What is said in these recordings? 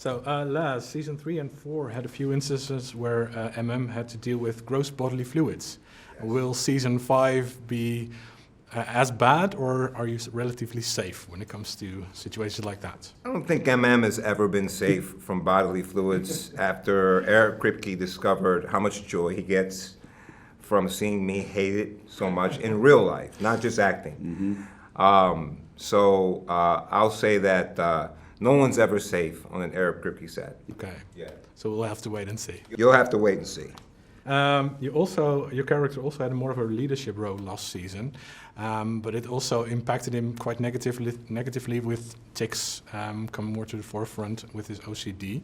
So, Laz, season 3 and 4 had a few instances where had to deal with gross bodily fluids. Yes. Will season 5 be as bad, or are you relatively safe when it comes to situations like that? I don't think has ever been safe from bodily fluids after Eric Kripke discovered how much joy he gets from seeing me hate it so much in real life, not just acting. Mm-hmm. So I'll say that no one's ever safe on an Eric Kripke set. Okay. Yeah. So we'll have to wait and see. You'll have to wait and see. Your character also had more of a leadership role last season, but it also impacted him quite negatively with tics coming more to the forefront with his OCD.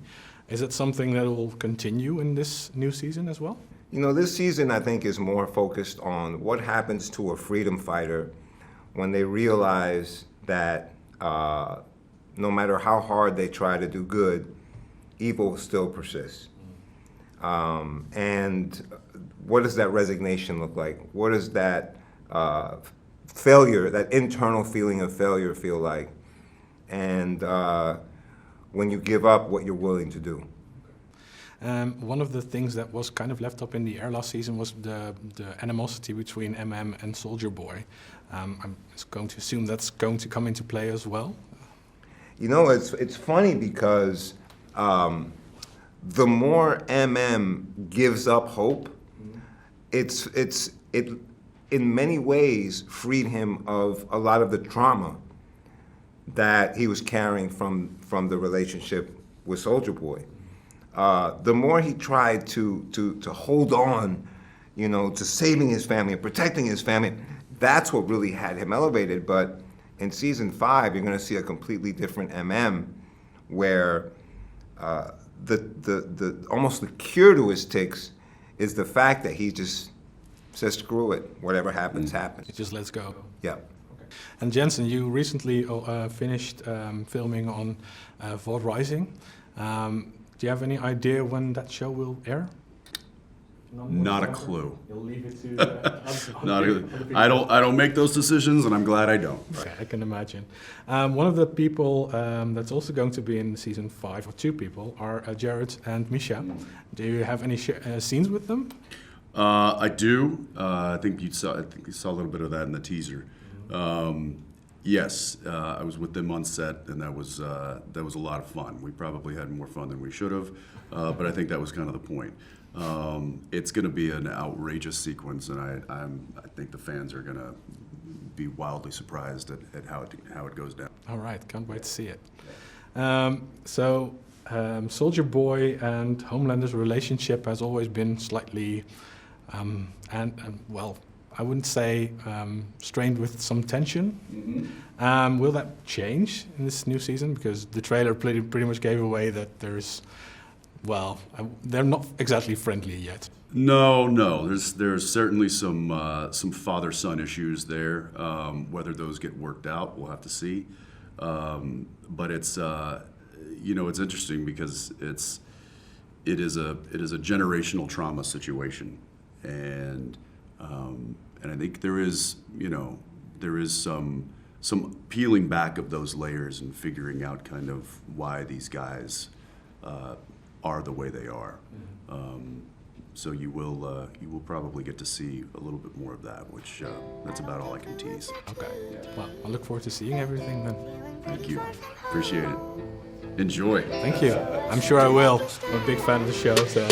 Is it something that will continue in this new season as well? You know, this season I think is more focused on what happens to a freedom fighter when they realize that no matter how hard they try to do good, evil still persists. And what does that resignation look like? What does that failure, that internal feeling of failure feel like? And when you give up what you're willing to do. One of the things that was kind of left up in the air last season was the animosity between and Soldier Boy. I'm going to assume that's going to come into play as well. You know, it's funny because the more gives up hope, it in many ways freed him of a lot of the trauma that he was carrying from the relationship with Soldier Boy. The more he tried to hold on, you know, to saving his family and protecting his family, that's what really had him elevated. But in season 5, you're going to see a completely different where the almost the cure to his tics is the fact that he just says screw it, whatever happens, happens. It just lets go. Yeah. Okay. And Jensen, you recently finished filming on Volg Rising. Do you have any idea when that show will air? Not a clue. You'll leave it to I don't make those decisions, and I'm glad I don't. Okay, I can imagine. One of the people that's also going to be in season 5, or 2 people, are Jared and Misha. Do you have any scenes with them? I do. I think you saw a little bit of that in the teaser. Yes, I was with them on set, and that was a lot of fun. We probably had more fun than we should have, but I think that was kind of the point. It's going to be an outrageous sequence, and I think the fans are going to be wildly surprised at how it goes down. All right, can't wait to see it. Soldier Boy and Homelander's relationship has always been slightly, well, I wouldn't say strained with some tension. Mm-hmm. Will that change in this new season? Because the trailer pretty much gave away that there's, well, they're not exactly friendly yet. No. There's certainly some father-son issues there. Whether those get worked out, we'll have to see. But it's it's interesting because it is a generational trauma situation, and I think there is some peeling back of those layers and figuring out kind of why these guys are the way they are. So you will probably get to see a little bit more of that, which that's about all I can tease. Okay. Well, I look forward to seeing everything then. Thank you. Appreciate it. Enjoy. Thank you. I'm sure I will. I'm a big fan of the show, so.